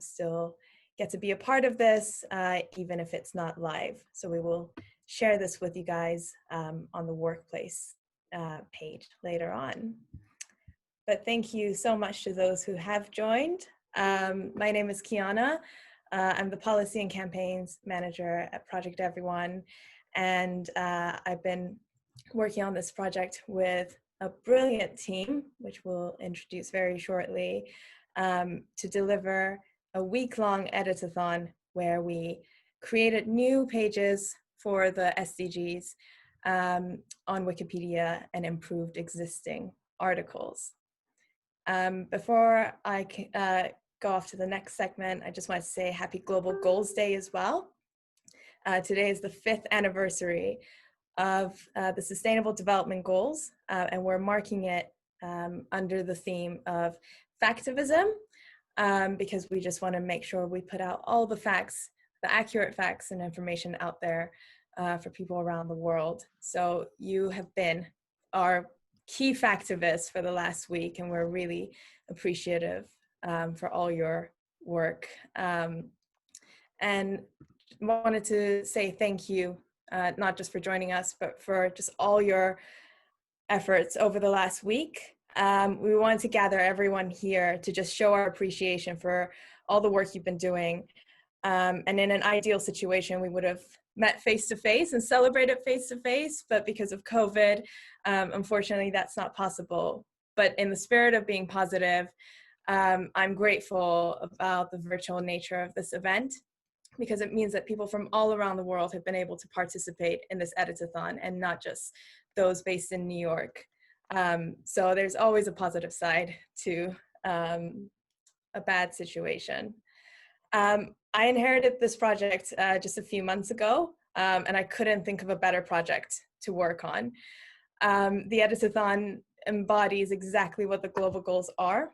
still get to be a part of this, even if it's not live. So we will share this with you guys on the workplace page later on. But thank you so much to those who have joined. My name is Kiana. I'm the Policy and Campaigns Manager at Project Everyone. And I've been working on this project with a brilliant team, which we'll introduce very shortly, to deliver a week-long editathon where we created new pages for the SDGs on Wikipedia and improved existing articles. Before I go off to the next segment, I just want to say Happy Global Goals Day as well. Today is the 5th anniversary of the Sustainable Development Goals, and we're marking it under the theme of factivism, because we just want to make sure we put out all the facts, the accurate facts and information out there for people around the world. So you have been our key factivists for the last week, and we're really appreciative for all your work. And wanted to say thank you, not just for joining us, but for just all your efforts over the last week. We wanted to gather everyone here to just show our appreciation for all the work you've been doing. And in an ideal situation, we would have met face-to-face and celebrated face-to-face, but because of COVID, unfortunately, that's not possible. But in the spirit of being positive, I'm grateful about the virtual nature of this event, because it means that people from all around the world have been able to participate in this editathon, and not just those based in New York. So there's always a positive side to a bad situation. I inherited this project just a few months ago, and I couldn't think of a better project to work on. The editathon embodies exactly what the global goals are,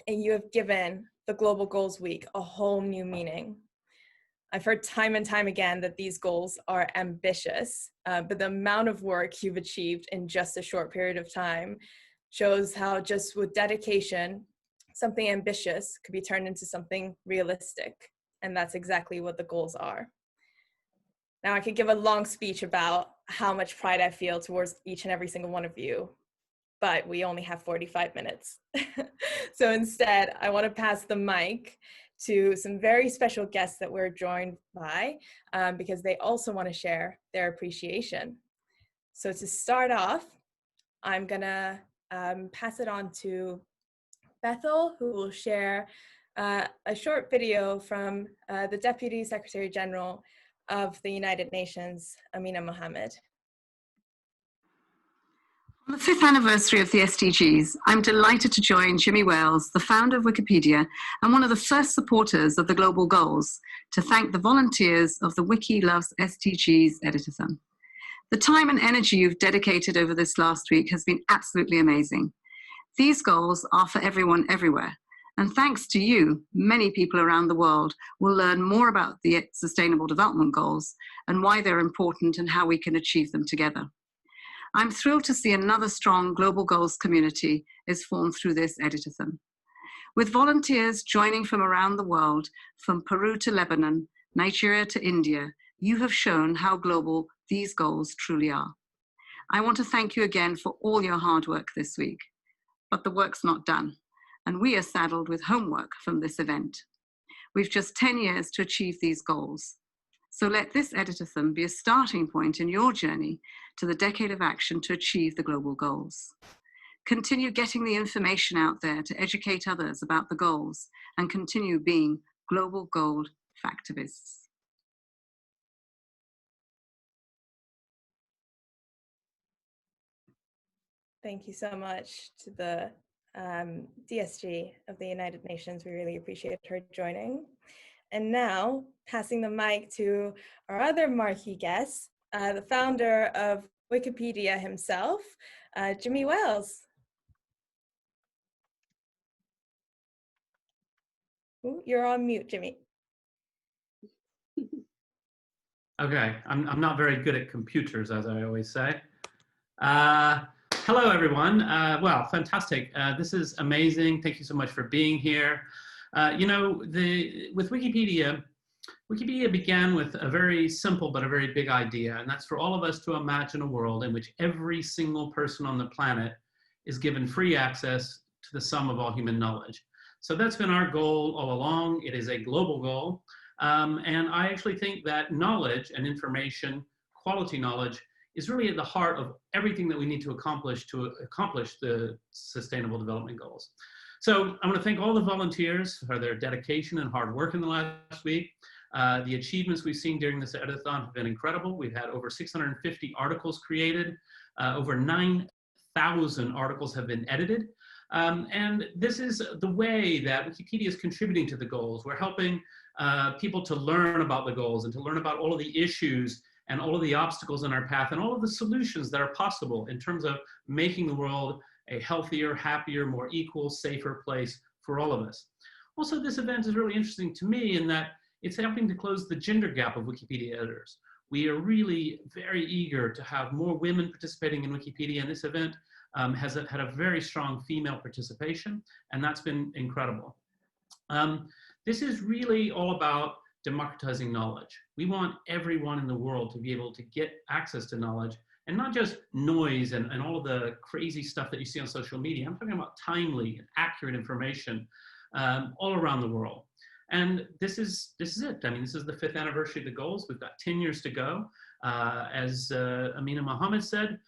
and you have given the Global Goals Week a whole new meaning. I've heard time and time again that these goals are ambitious, but the amount of work you've achieved in just a short period of time shows how just with dedication, something ambitious could be turned into something realistic. And that's exactly what the goals are. Now, I could give a long speech about how much pride I feel towards each and every single one of you, but we only have 45 minutes. So instead, I want to pass the mic to some very special guests that we're joined by, because they also want to share their appreciation. So to start off, I'm gonna pass it on to Bethel, who will share a short video from the Deputy Secretary General of the United Nations, Amina Mohammed. On the 5th anniversary of the SDGs, I'm delighted to join Jimmy Wales, the founder of Wikipedia and one of the first supporters of the Global Goals, to thank the volunteers of the Wiki Loves SDGs editathon. The time and energy you've dedicated over this last week has been absolutely amazing. These goals are for everyone everywhere, and thanks to you, many people around the world will learn more about the Sustainable Development Goals and why they're important and how we can achieve them together. I'm thrilled to see another strong Global Goals community is formed through this editathon. With volunteers joining from around the world, from Peru to Lebanon, Nigeria to India, you have shown how global these goals truly are. I want to thank you again for all your hard work this week. But the work's not done, and we are saddled with homework from this event. We've just 10 years to achieve these goals. So let this editathon be a starting point in your journey to the decade of action to achieve the global goals. Continue getting the information out there to educate others about the goals, and continue being global goal factivists. Thank you so much to the DSG of the United Nations. We really appreciate her joining. And now, passing the mic to our other marquee guest, the founder of Wikipedia himself, Jimmy Wales. Ooh, you're on mute, Jimmy. Okay, I'm not very good at computers, as I always say. Hello, everyone. Well, fantastic. This is amazing. Thank you so much for being here. With Wikipedia, Wikipedia began with a very simple but a very big idea, and that's for all of us to imagine a world in which every single person on the planet is given free access to the sum of all human knowledge. So that's been our goal all along. It is a global goal. And I actually think that knowledge and information, quality knowledge, is really at the heart of everything that we need to accomplish the Sustainable Development Goals. So I want to thank all the volunteers for their dedication and hard work in the last week. The achievements we've seen during this editathon have been incredible. We've had over 650 articles created, over 9,000 articles have been edited. And this is the way that Wikipedia is contributing to the goals. We're helping people to learn about the goals and to learn about all of the issues and all of the obstacles in our path and all of the solutions that are possible in terms of making the world a healthier, happier, more equal, safer place for all of us. Also, this event is really interesting to me in that it's helping to close the gender gap of Wikipedia editors. We are really very eager to have more women participating in Wikipedia, and this event has had a very strong female participation, and that's been incredible. This is really all about democratizing knowledge. We want everyone in the world to be able to get access to knowledge, and not just noise and all of the crazy stuff that you see on social media. I'm talking about timely and accurate information all around the world. And this is it. I mean, this is the 5th anniversary of the goals. We've got 10 years to go. As Amina Mohammed said,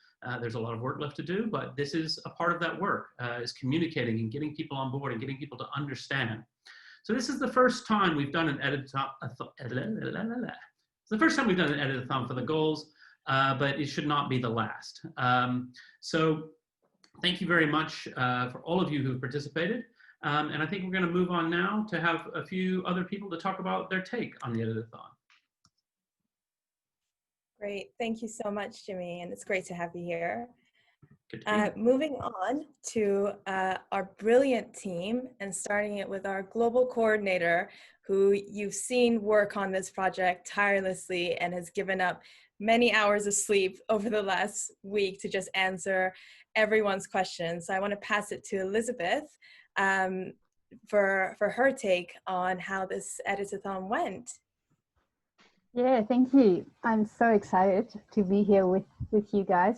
there's a lot of work left to do, but this is a part of that work, is communicating and getting people on board and getting people to understand. So this is the first time we've done an editathon. It's the first time we've done an editathon for the goals, but it should not be the last. So thank you very much for all of you who've participated. And I think we're going to move on now to have a few other people to talk about their take on the editathon. Great. Thank you so much, Jimmy. And it's great to have you here. Moving on to our brilliant team, and starting it with our global coordinator, who you've seen work on this project tirelessly and has given up many hours of sleep over the last week to just answer everyone's questions. So I want to pass it to Elizabeth for her take on how this editathon went. Yeah, thank you. I'm so excited to be here with you guys.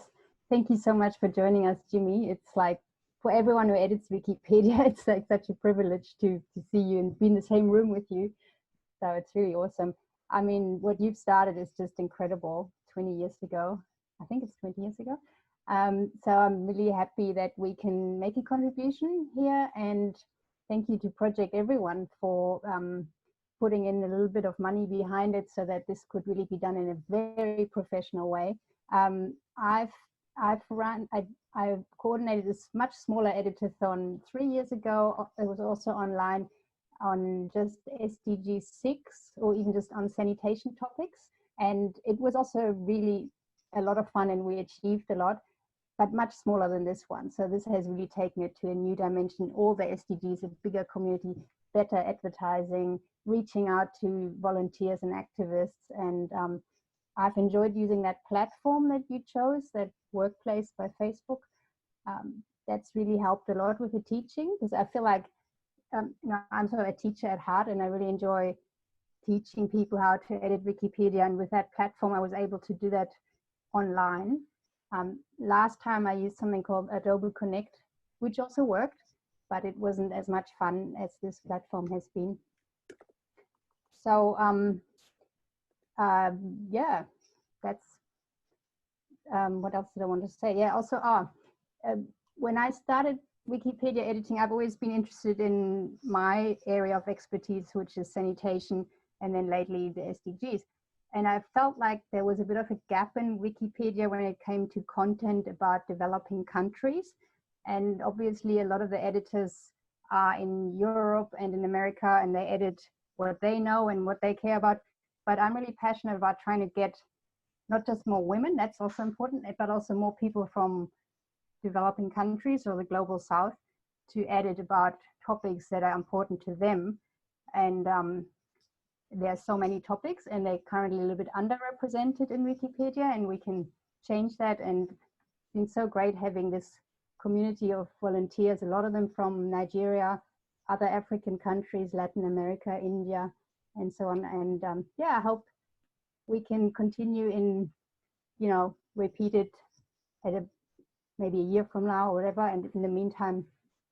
Thank you so much for joining us, Jimmy. It's like, for everyone who edits Wikipedia, it's like such a privilege to see you and be in the same room with you. So it's really awesome. I mean, what you've started is just incredible. 20 years ago, I think it's 20 years ago. So I'm really happy that we can make a contribution here, and thank you to Project Everyone for putting in a little bit of money behind it so that this could really be done in a very professional way. I've coordinated this much smaller editathon 3 years ago. It was also online on just SDG 6 or even just on sanitation topics. And it was also really a lot of fun, and we achieved a lot, but much smaller than this one. So this has really taken it to a new dimension. All the SDGs, a bigger community, better advertising, reaching out to volunteers and activists. And I've enjoyed using that platform that you chose, that Workplace by Facebook. That's really helped a lot with the teaching, because I feel like I'm sort of a teacher at heart, and I really enjoy teaching people how to edit Wikipedia. And with that platform, I was able to do that online. Last time I used something called Adobe Connect, which also worked, but it wasn't as much fun as this platform has been. So yeah, that's what else did I want to say? Yeah, also when I started Wikipedia editing, I've always been interested in my area of expertise, which is sanitation, and then lately the SDGs. And I felt like there was a bit of a gap in Wikipedia when it came to content about developing countries. And obviously a lot of the editors are in Europe and in America, and they edit what they know and what they care about. But I'm really passionate about trying to get not just more women, that's also important, but also more people from developing countries or the global south to edit about topics that are important to them. And there are so many topics, and they're currently a little bit underrepresented in Wikipedia, and we can change that. And it's been so great having this community of volunteers, a lot of them from Nigeria, other African countries, Latin America, India, and so on. And yeah, I hope we can continue in, repeat it at maybe a year from now or whatever. And in the meantime,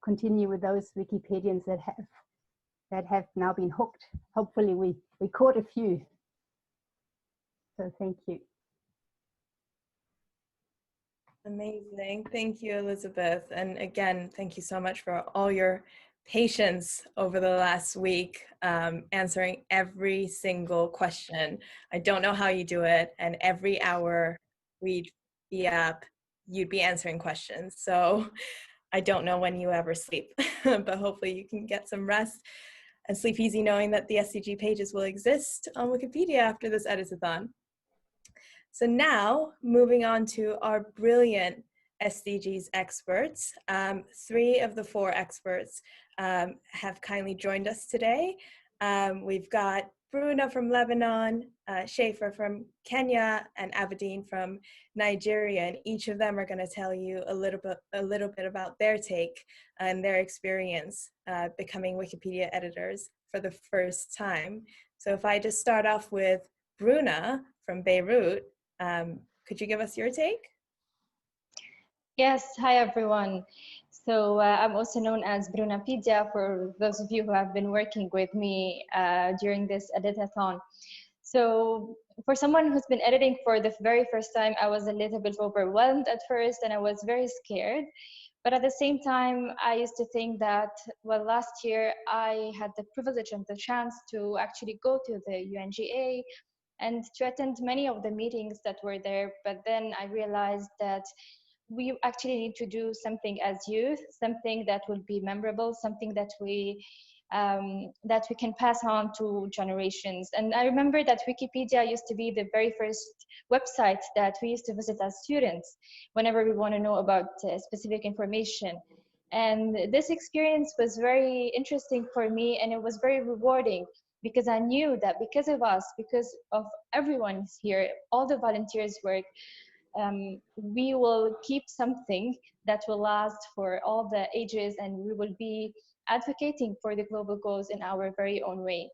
continue with those Wikipedians that have now been hooked. Hopefully we caught a few. So thank you. Amazing. Thank you, Elizabeth. And again, thank you so much for all your patience over the last week, answering every single question. I don't know how you do it. And every hour we'd be up, you'd be answering questions. So I don't know when you ever sleep, but hopefully you can get some rest and sleep easy knowing that the SDG pages will exist on Wikipedia after this editathon. So now, moving on to our brilliant SDGs experts. 3 of the 4 experts have kindly joined us today. We've got Bruna from Lebanon, Schaefer from Kenya, and Aberdeen from Nigeria, and each of them are going to tell you a little bit about their take and their experience becoming Wikipedia editors for the first time. So if I just start off with Bruna from Beirut, could you give us your take? Yes, hi everyone. So I'm also known as Brunapedia for those of you who have been working with me during this editathon. So for someone who's been editing for the very first time, I was a little bit overwhelmed at first and I was very scared. But at the same time, I used to think that, well, last year I had the privilege and the chance to actually go to the UNGA and to attend many of the meetings that were there. But then I realized that we actually need to do something as youth, something that will be memorable, something that we can pass on to generations. And I remember that Wikipedia used to be the very first website that we used to visit as students whenever we want to know about specific information. And this experience was very interesting for me, and it was very rewarding because I knew that because of us, because of everyone here, all the volunteers work, we will keep something that will last for all the ages, and we will be advocating for the global goals in our very own way.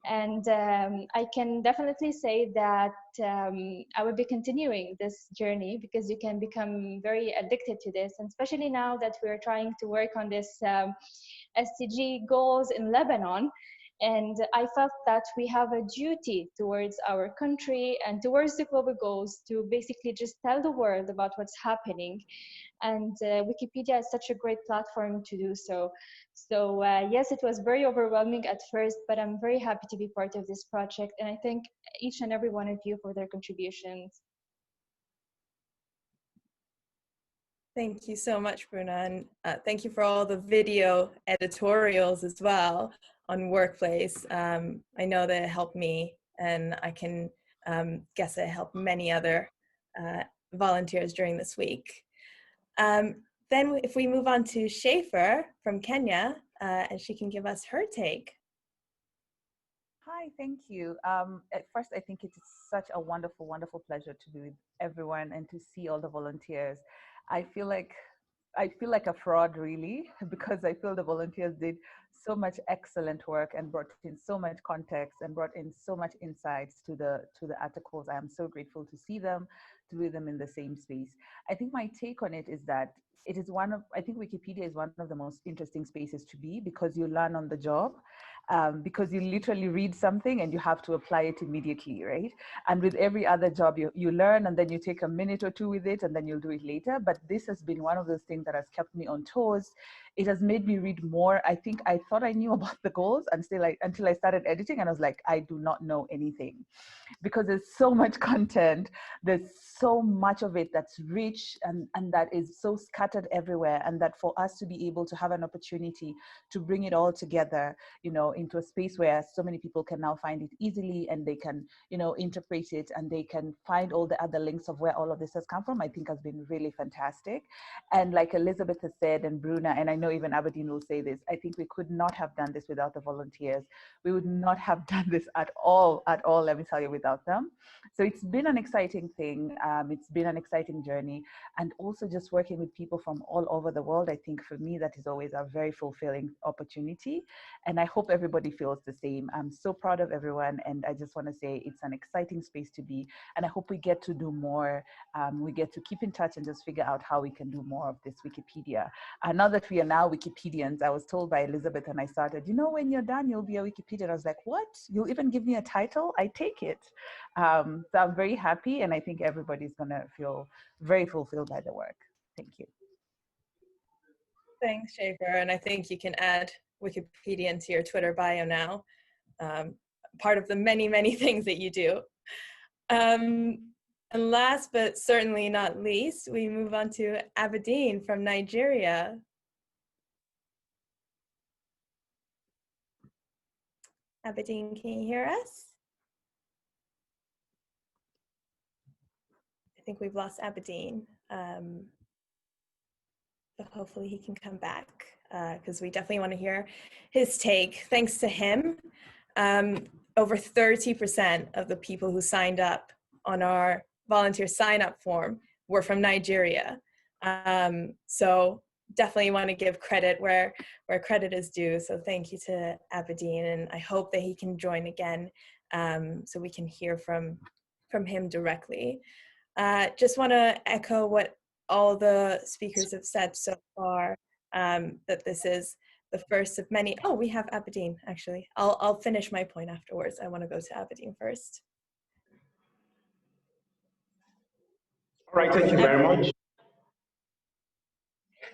And I can definitely say that I will be continuing this journey because you can become very addicted to this, and especially now that we're trying to work on this SDG goals in Lebanon. And I felt that we have a duty towards our country and towards the global goals to basically just tell the world about what's happening. And Wikipedia is such a great platform to do so. So yes, it was very overwhelming at first, but I'm very happy to be part of this project. And I thank each and every one of you for their contributions. Thank you so much, Bruna, and thank you for all the video editorials as well on Workplace. I know that it helped me, and I can guess it helped many other volunteers during this week. Then if we move on to Schaefer from Kenya, and she can give us her take. Hi, thank you. At first, I think it's such a wonderful, wonderful pleasure to be with everyone and to see all the volunteers. I feel like a fraud, really, because I feel the volunteers did so much excellent work and brought in so much context and brought in so much insights to the articles. I am so grateful to see them, to be them in the same space. I think my take on it is that it is I think Wikipedia is one of the most interesting spaces to be because you learn on the job. Because you literally read something and you have to apply it immediately, right? And with every other job, you learn and then you take a minute or two with it and then you'll do it later. But this has been one of those things that has kept me on toes. It has made me read more. I think I thought I knew about the goals until I started editing, and I was like, I do not know anything. Because there's so much content, there's so much of it that's rich and that is so scattered everywhere, and that for us to be able to have an opportunity to bring it all together, into a space where so many people can now find it easily and they can, interpret it and they can find all the other links of where all of this has come from, I think has been really fantastic. And like Elizabeth has said, and Bruna, and I know know even Aberdeen will say this, I think we could not have done this without the volunteers. We would not have done this at all, let me tell you, without them. So it's been an exciting thing. It's been an exciting journey. And also just working with people from all over the world, I think for me, that is always a very fulfilling opportunity. And I hope everybody feels the same. I'm so proud of everyone. And I just want to say it's an exciting space to be. And I hope we get to do more. We get to keep in touch and just figure out how we can do more of this Wikipedia. Now that we are now Wikipedians, I was told by Elizabeth when I started, you know, when you're done, you'll be a Wikipedian. I was like, what? You'll even give me a title? I take it. So I'm very happy. And I think everybody's going to feel very fulfilled by the work. Thank you. Thanks, Schaefer. And I think you can add Wikipedia to your Twitter bio now. Part of the many, many things that you do. And last but certainly not least, we move on to Aberdeen from Nigeria. Aberdeen, can you hear us? I think we've lost Aberdeen. But hopefully he can come back because we definitely want to hear his take. Thanks to him, over 30% of the people who signed up on our volunteer sign-up form were from Nigeria. So definitely want to give credit where credit is due. So thank you to Aberdeen, and I hope that he can join again so we can hear from him directly. Just want to echo what all the speakers have said so far, that this is the first of many. Oh, we have Aberdeen, actually. I'll finish my point afterwards. I want to go to Aberdeen first. All right, thank you very much.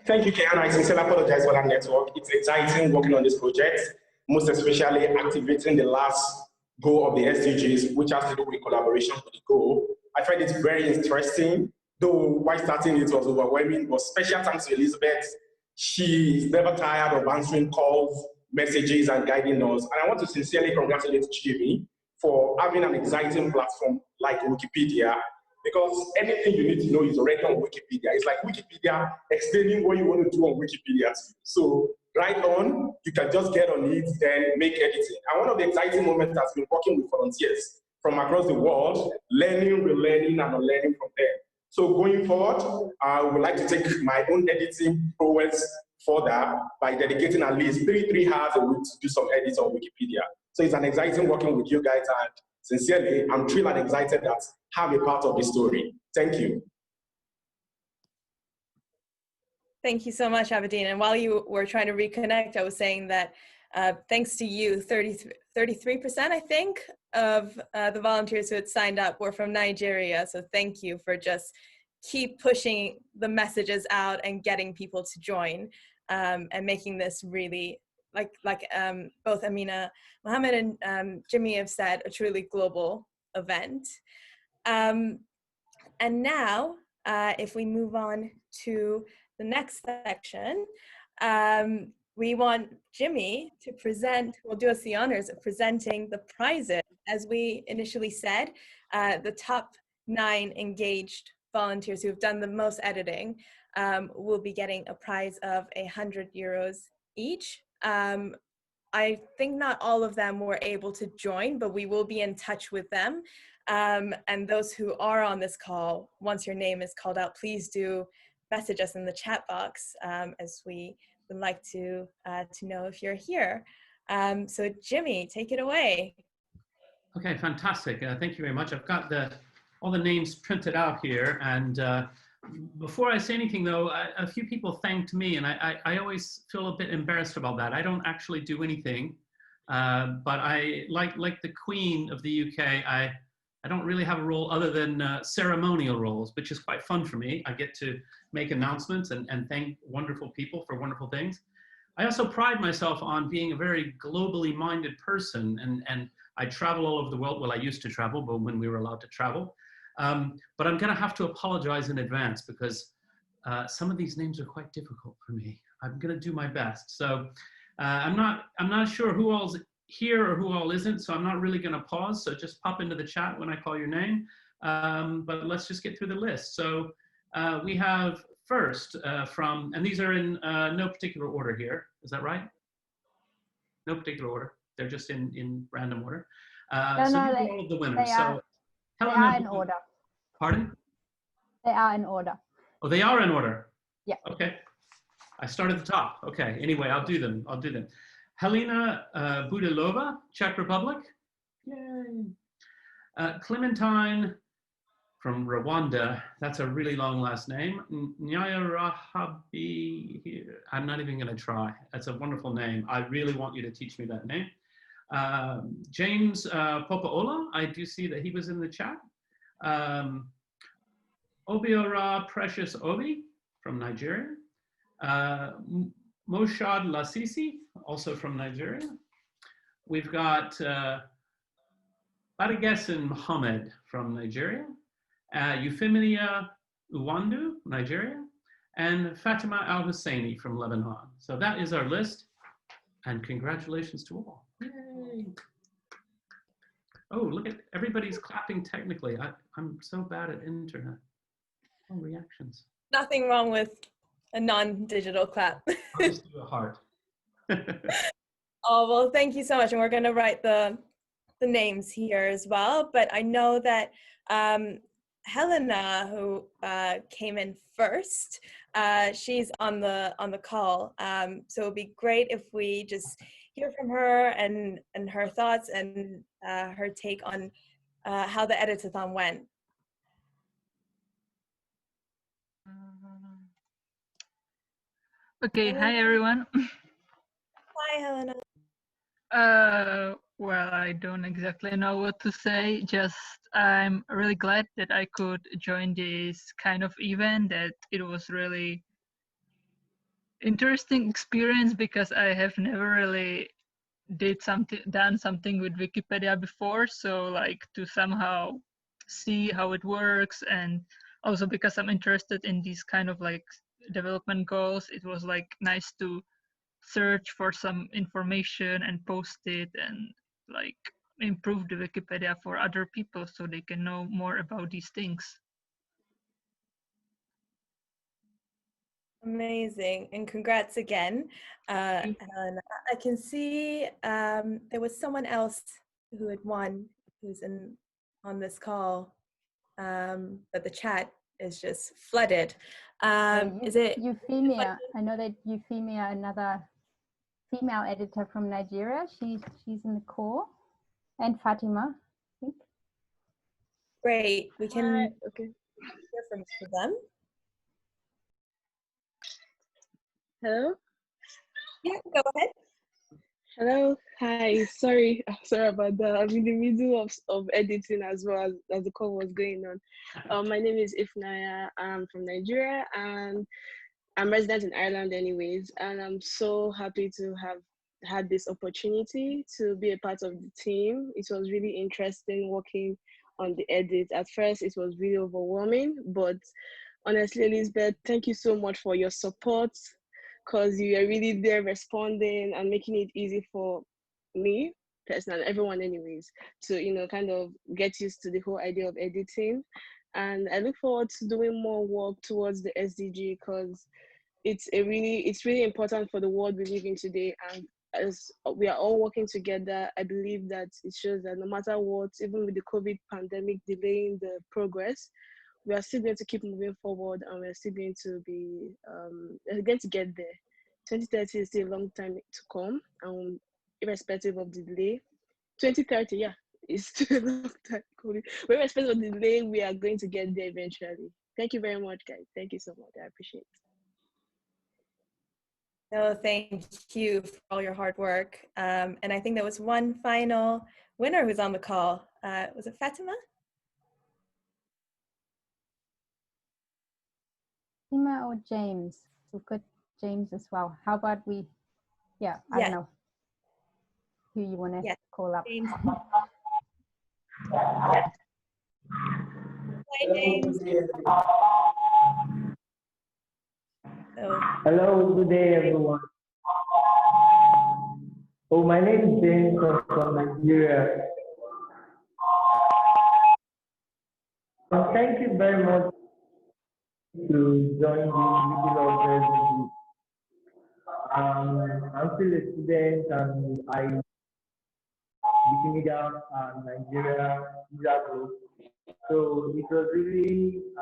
Thank you, Kian. I sincerely apologize for that network. It's exciting working on this project, most especially activating the last goal of the SDGs, which has to do with collaboration for the goal. I find it very interesting, though while starting it was overwhelming, but special thanks to Elizabeth. She's never tired of answering calls, messages, and guiding us. And I want to sincerely congratulate Jimmy for having an exciting platform like Wikipedia, because anything you need to know is already on Wikipedia. It's like Wikipedia explaining what you want to do on Wikipedia. So right on, you can just get on it, then make editing. And one of the exciting moments has been working with volunteers from across the world, learning, relearning, and unlearning from them. So going forward, I would like to take my own editing prowess further by dedicating at least 3 hours a week to do some edits on Wikipedia. So it's an exciting working with you guys, and sincerely, I'm thrilled and excited that I'm a part of the story. Thank you. Thank you so much, Aberdeen. And while you were trying to reconnect, I was saying that thanks to you, 33%, I think, of the volunteers who had signed up were from Nigeria. So thank you for just keep pushing the messages out and getting people to join and making this really, like both Amina, Mohammed, and Jimmy have said, a truly global event. And now, if we move on to the next section, we want Jimmy to present, will do us the honors of presenting the prizes. As we initially said, the top 9 engaged volunteers who have done the most editing will be getting a prize of €100 each. I think not all of them were able to join, but we will be in touch with them. And those who are on this call, once your name is called out, please do message us in the chat box, as we would like to know if you're here. So Jimmy, take it away. Okay, fantastic. Thank you very much. I've got all the names printed out here. And before I say anything, though, a few people thanked me, and I always feel a bit embarrassed about that. I don't actually do anything, but I like the Queen of the UK. I don't really have a role other than ceremonial roles, which is quite fun for me. I get to make announcements and thank wonderful people for wonderful things. I also pride myself on being a very globally minded person, and I travel all over the world. Well, I used to travel, but when we were allowed to travel. But I'm going to have to apologize in advance because some of these names are quite difficult for me. I'm going to do my best. So I'm not sure who all's here or who all isn't, so I'm not really going to pause. So just pop into the chat when I call your name. But let's just get through the list. So we have first and these are in no particular order here. Is that right? No particular order. They're just in random order. So these are all of the winners. So they are in order. Pardon? They are in order. Oh, they are in order. Yeah. Okay. I start at the top. Okay. Anyway, I'll do them. Helena Budilova, Czech Republic. Yay. Clementine from Rwanda. That's a really long last name. Nyarahabi. I'm not even going to try. That's a wonderful name. I really want you to teach me that name. James Popaola. I do see that he was in the chat. Obiora Precious Obi from Nigeria. Moshad Lasisi, also from Nigeria. We've got Badagesin Mohammed from Nigeria. Euphemia Uwandu, Nigeria. And Fatima Al-Husseini from Lebanon. So that is our list. And congratulations to all. Yay. Oh, look at everybody's clapping technically. I'm so bad at internet. Oh, reactions. Nothing wrong with a non-digital clap. I'll just do a heart. Oh, well, thank you so much. And we're going to write the names here as well. But I know that Helena, who came in first, she's on the call. So it would be great if we just hear from her and her thoughts and her take on how the editathon went. Okay, hi everyone. Hi, Helena. Well, I don't exactly know what to say. Just I'm really glad that I could join this kind of event. That it was really interesting experience because I have never really done something with Wikipedia before. So like to somehow see how it works, and also because I'm interested in these kind of like development goals, it was like nice to search for some information and post it and like improve the Wikipedia for other people so they can know more about these things. Amazing, and congrats again, Helena. I can see there was someone else who had won who's on this call, but the chat is just flooded. Is it Euphemia? I know that Euphemia, another female editor from Nigeria, she's in the call, and Fatima, I think. Great, we can okay. hear from them. Hello? Yeah, go ahead. Hello, hi, sorry about that. I'm in the middle of editing as well as the call was going on. My name is Ifnaya, I'm from Nigeria and I'm resident in Ireland anyways, and I'm so happy to have had this opportunity to be a part of the team. It was really interesting working on the edit. At first it was really overwhelming, but honestly, Elizabeth, thank you so much for your support, because you are really there responding and making it easy for me personally, everyone anyways, to kind of get used to the whole idea of editing. And I look forward to doing more work towards the SDG, because it's really important for the world we live in today. And as we are all working together, I believe that it shows that no matter what, even with the COVID pandemic delaying the progress, we are still going to keep moving forward, and we're still going to be going to get there. 2030 is still a long time to come, irrespective of the delay. 2030, yeah, is still a long time coming. But irrespective of the delay, we are going to get there eventually. Thank you very much, guys. Thank you so much. I appreciate it. No, thank you for all your hard work. And I think there was one final winner who's on the call. Was it Fatima? Fatima or James? We could James as well. How about we? Yeah, I don't know who you want to call up. James. Hi, James. Hello, good day, everyone. Oh, my name is James from Nigeria. Thank you very much to join the Wiki Lovers. I'm still a student and I Wikimedia Nigeria user group. So it was really a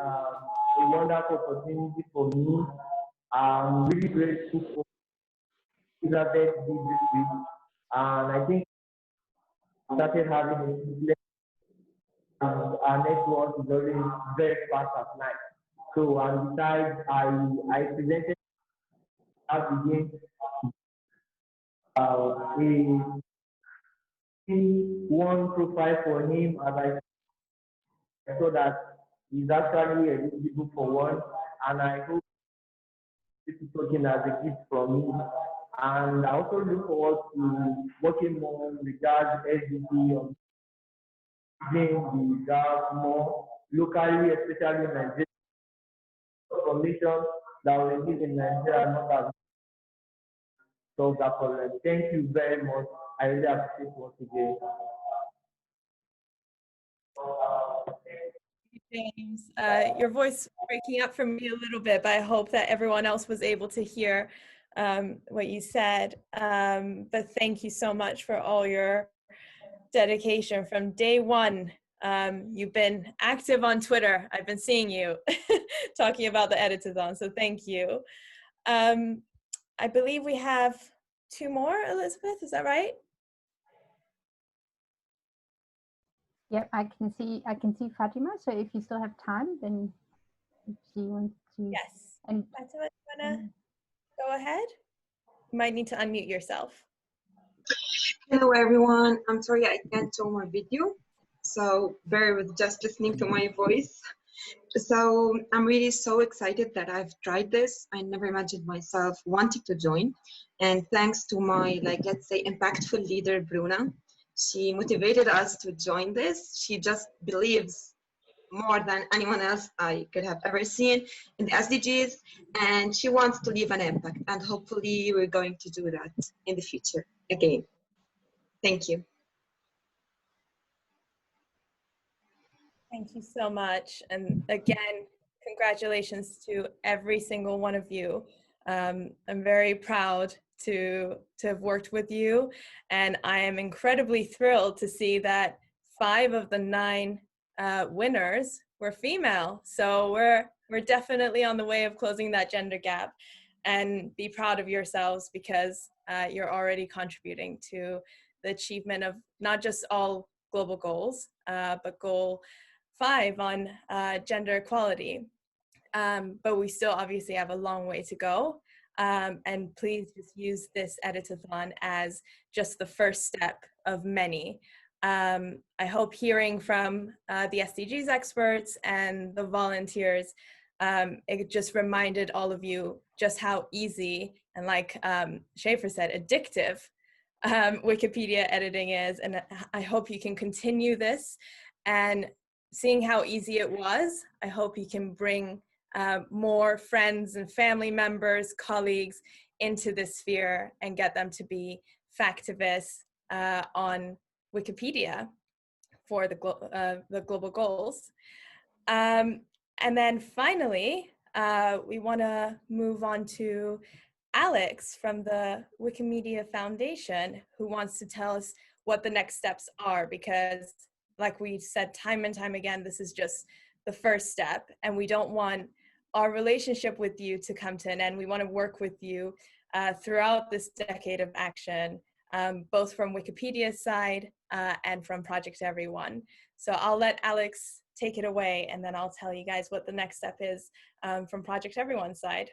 wonderful opportunity for me. I'm really grateful for Elizabeth did this week. And I think I started having our network is always very fast at night. So and besides, I presented again a one profile for him as I saw that he's actually eligible for one, and I hope this is taken as a gift from me. And I also look forward to working more regarding SDG on the gap more locally, especially in Nigeria. Information that we live in Nigeria not have solved that problem. Thank you very much. I really appreciate once again. James, your voice breaking up for me a little bit, but I hope that everyone else was able to hear what you said. But thank you so much for all your dedication from day one. You've been active on Twitter. I've been seeing you talking about the editathon, so thank you. I believe we have 2 more, Elizabeth, is that right? Yep, I can see Fatima. So if you still have time, then if she wants to. Yes. And Fatima, you wanna go ahead? You might need to unmute yourself. Hello everyone, I'm sorry I can't show my video, so bear with just listening to my voice. So I'm really so excited that I've tried this. I never imagined myself wanting to join, and thanks to my, let's say, impactful leader, Bruna. She motivated us to join this. She just believes more than anyone else I could have ever seen in the SDGs, and she wants to leave an impact, and hopefully we're going to do that in the future again. Thank you. Thank you so much. And again, congratulations to every single one of you. I'm very proud to have worked with you. And I am incredibly thrilled to see that 5 of the 9 winners were female. So we're definitely on the way of closing that gender gap. And be proud of yourselves because you're already contributing to the achievement of not just all global goals, but goal 5 on gender equality. But we still obviously have a long way to go. And please just use this editathon as just the first step of many. I hope hearing from the SDGs experts and the volunteers, it just reminded all of you just how easy and, like Schaefer said, addictive Wikipedia editing is. And I hope you can continue this. And seeing how easy it was, I hope you can bring more friends and family members, colleagues into this sphere and get them to be factivists on Wikipedia for the global goals. And then finally, we want to move on to Alex from the Wikimedia Foundation, who wants to tell us what the next steps are, because like we said time and time again, this is just the first step, and we don't want our relationship with you to come to an end. We want to work with you throughout this decade of action, both from Wikipedia's side and from Project Everyone. So I'll let Alex take it away, and then I'll tell you guys what the next step is from Project Everyone's side.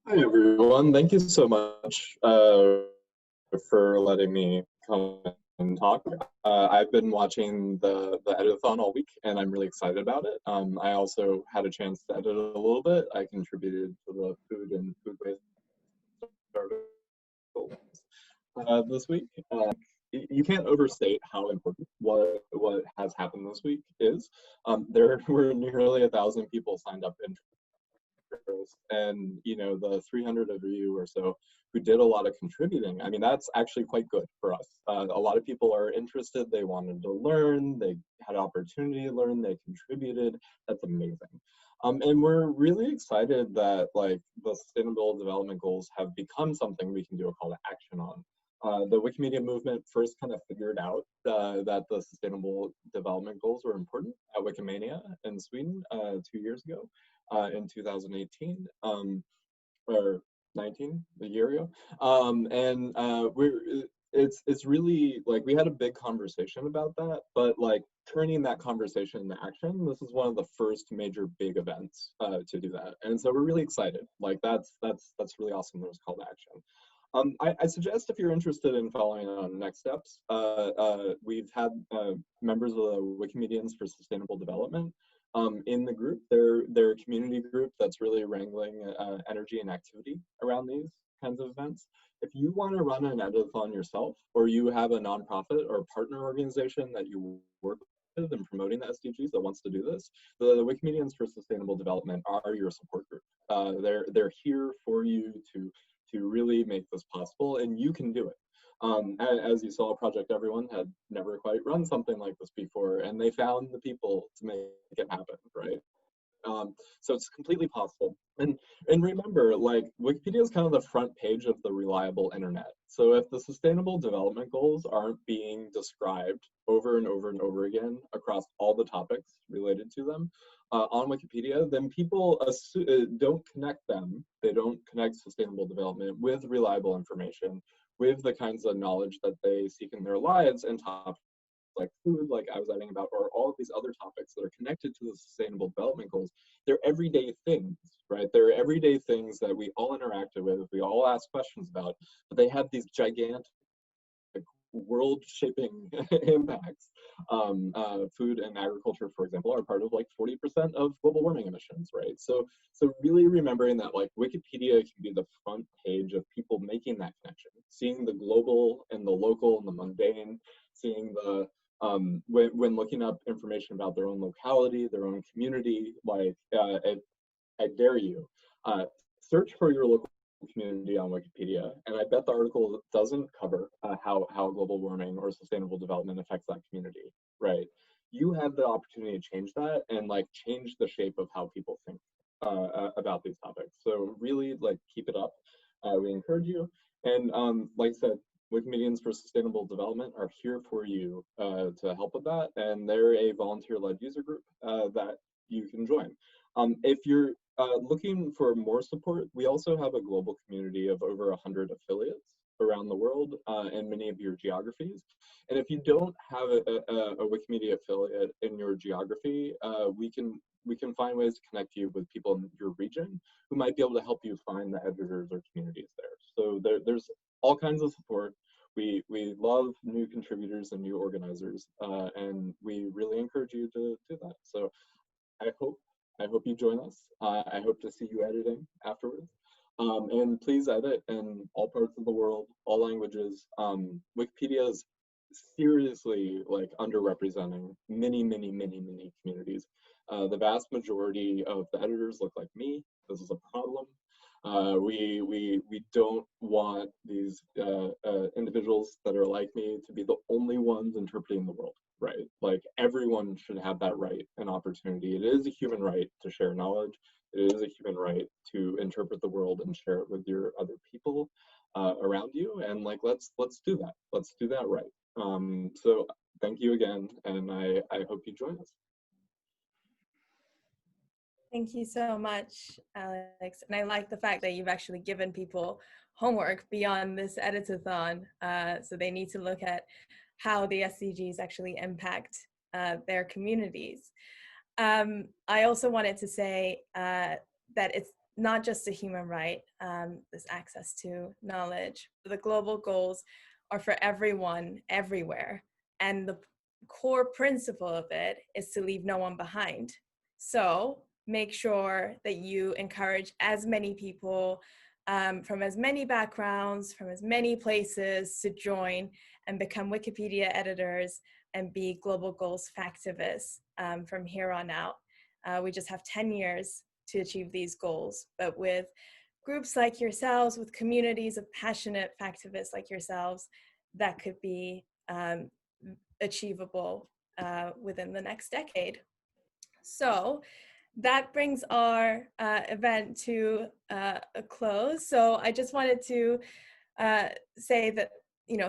Hi everyone, thank you so much for letting me come and talk. I've been watching the editathon all week and I'm really excited about it. I also had a chance to edit a little bit. I contributed to the food and food waste this week. You can't overstate how important what has happened this week is. There were nearly 1,000 people signed up in and you know, the 300 of you or so who did a lot of contributing, I mean, that's actually quite good for us. A lot of people are interested, they wanted to learn, they had opportunity to learn, they contributed. That's amazing. And we're really excited that like the Sustainable Development Goals have become something we can do a call to action on. The Wikimedia movement first kind of figured out that the Sustainable Development Goals were important at Wikimania in Sweden 2 years ago in 2018. Or 19, a year ago. It's really like we had a big conversation about that, but like turning that conversation into action, this is one of the first major big events to do that. And so we're really excited. Like that's really awesome. There's a call to action. I suggest if you're interested in following on next steps, we've had members of the Wikimedians for Sustainable Development in the group. They're a community group that's really wrangling energy and activity around these kinds of events. If you want to run an editathon yourself, or you have a nonprofit or partner organization that you work with in promoting the SDGs that wants to do this, the Wikimedians for Sustainable Development are your support group. They're here for you to really make this possible, and you can do it. As you saw, Project Everyone had never quite run something like this before, and they found the people to make it happen, right? So it's completely possible. And remember, like, Wikipedia is kind of the front page of the reliable internet. So if the Sustainable Development Goals aren't being described over and over and over again across all the topics related to them on Wikipedia, then people don't connect them. They don't connect sustainable development with reliable information, with the kinds of knowledge that they seek in their lives, and topics like food, like I was writing about, or all of these other topics that are connected to the Sustainable Development Goals. They're everyday things, right? They're everyday things that we all interacted with, we all ask questions about, but they have these gigantic world-shaping impacts. Food and agriculture, for example, are part of like 40% of global warming emissions, right? So really remembering that like Wikipedia can be the front page of people making that connection, seeing the global and the local and the mundane, seeing the when looking up information about their own locality, their own community, like I dare you, search for your local community on Wikipedia, and I bet the article doesn't cover how global warming or sustainable development affects that community, right? You have the opportunity to change that and like change the shape of how people think about these topics. So really like keep it up. We encourage you. And like I said, Wikimedians for Sustainable Development are here for you to help with that, and they're a volunteer-led user group that you can join. If you're looking for more support, we also have a global community of over 100 affiliates around the world in many of your geographies. And if you don't have a Wikimedia affiliate in your geography, we can find ways to connect you with people in your region who might be able to help you find the editors or communities there. So there's all kinds of support. We love new contributors and new organizers, and we really encourage you to do that. So I hope you join us. I hope to see you editing afterwards. And please edit in all parts of the world, all languages. Wikipedia is seriously like underrepresenting many communities. The vast majority of the editors look like me. This is a problem. We don't want these individuals that are like me to be the only ones interpreting the world, right? Like everyone should have that right and opportunity. It is a human right to share knowledge. It is a human right to interpret the world and share it with your other people around you. And like, let's do that. Let's do that right. So thank you again, and I hope you join us. Thank you so much, Alex. And I like the fact that you've actually given people homework beyond this editathon. So they need to look at how the SDGs actually impact their communities. I also wanted to say that it's not just a human right, this access to knowledge. The global goals are for everyone, everywhere. And the core principle of it is to leave no one behind. So make sure that you encourage as many people from as many backgrounds, from as many places to join and become Wikipedia editors and be global goals factivists from here on out. We just have 10 years to achieve these goals, but with groups like yourselves, with communities of passionate factivists like yourselves, that could be achievable within the next decade. So that brings our event to a close. So I just wanted to say that,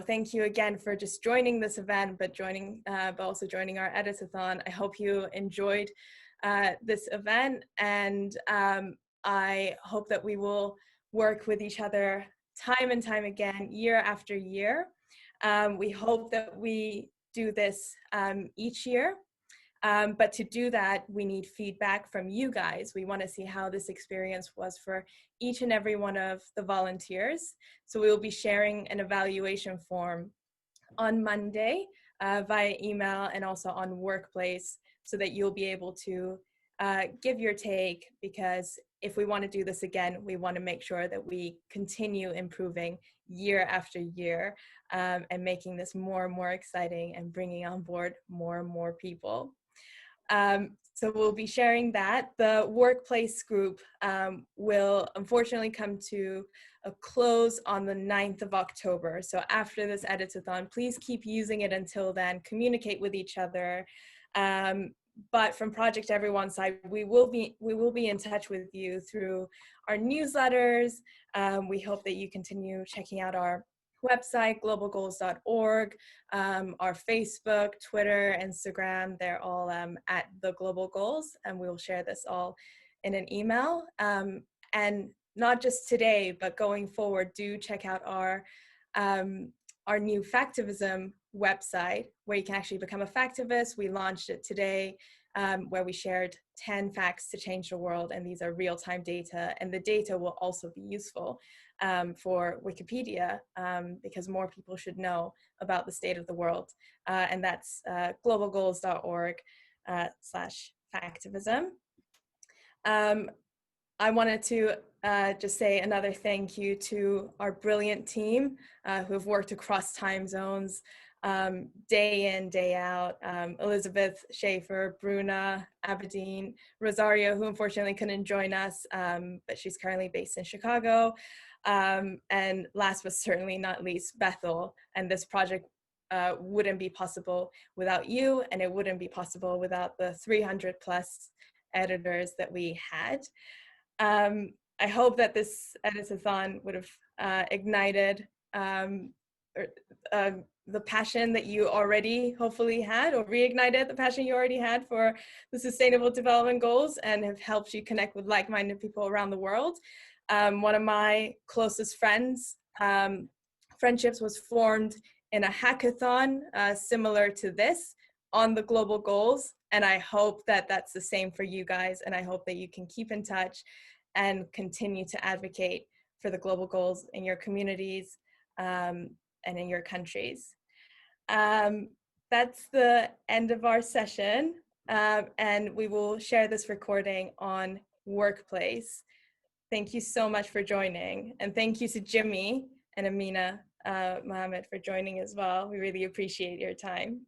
thank you again for just joining this event, but also joining our editathon. I hope you enjoyed this event, and I hope that we will work with each other time and time again, year after year. We hope that we do this each year. But to do that, we need feedback from you guys. We want to see how this experience was for each and every one of the volunteers. So we will be sharing an evaluation form on Monday via email and also on Workplace, so that you'll be able to give your take, because if we want to do this again, we want to make sure that we continue improving year after year and making this more and more exciting and bringing on board more and more people. So we'll be sharing that. The Workplace group will unfortunately come to a close on the 9th of October. So after this editathon, please keep using it until then, communicate with each other. But from Project Everyone's side, we will be in touch with you through our newsletters. We hope that you continue checking out our website, globalgoals.org, our Facebook, Twitter, Instagram, they're all at the Global Goals, and we'll share this all in an email. And not just today, but going forward, do check out our new Factivism website, where you can actually become a factivist. We launched it today, where we shared 10 facts to change the world, and these are real-time data, and the data will also be useful for Wikipedia, because more people should know about the state of the world, and that's globalgoals.org/factivism. I wanted to just say another thank you to our brilliant team who have worked across time zones, day in, day out. Elizabeth Schaefer, Bruna, Aberdeen, Rosario, who unfortunately couldn't join us, but she's currently based in Chicago. And last but certainly not least, Bethel. And this project wouldn't be possible without you, and it wouldn't be possible without the 300 plus editors that we had. I hope that this editathon would have ignited the passion that you already hopefully had, or reignited the passion you already had for the Sustainable Development Goals, and have helped you connect with like-minded people around the world. One of my closest friendships was formed in a hackathon similar to this on the Global Goals, and I hope that that's the same for you guys, and I hope that you can keep in touch and continue to advocate for the global goals in your communities and in your countries. That's the end of our session, and we will share this recording on Workplace. Thank you so much for joining, and thank you to Jimmy and Amina Mohammed for joining as well. We really appreciate your time.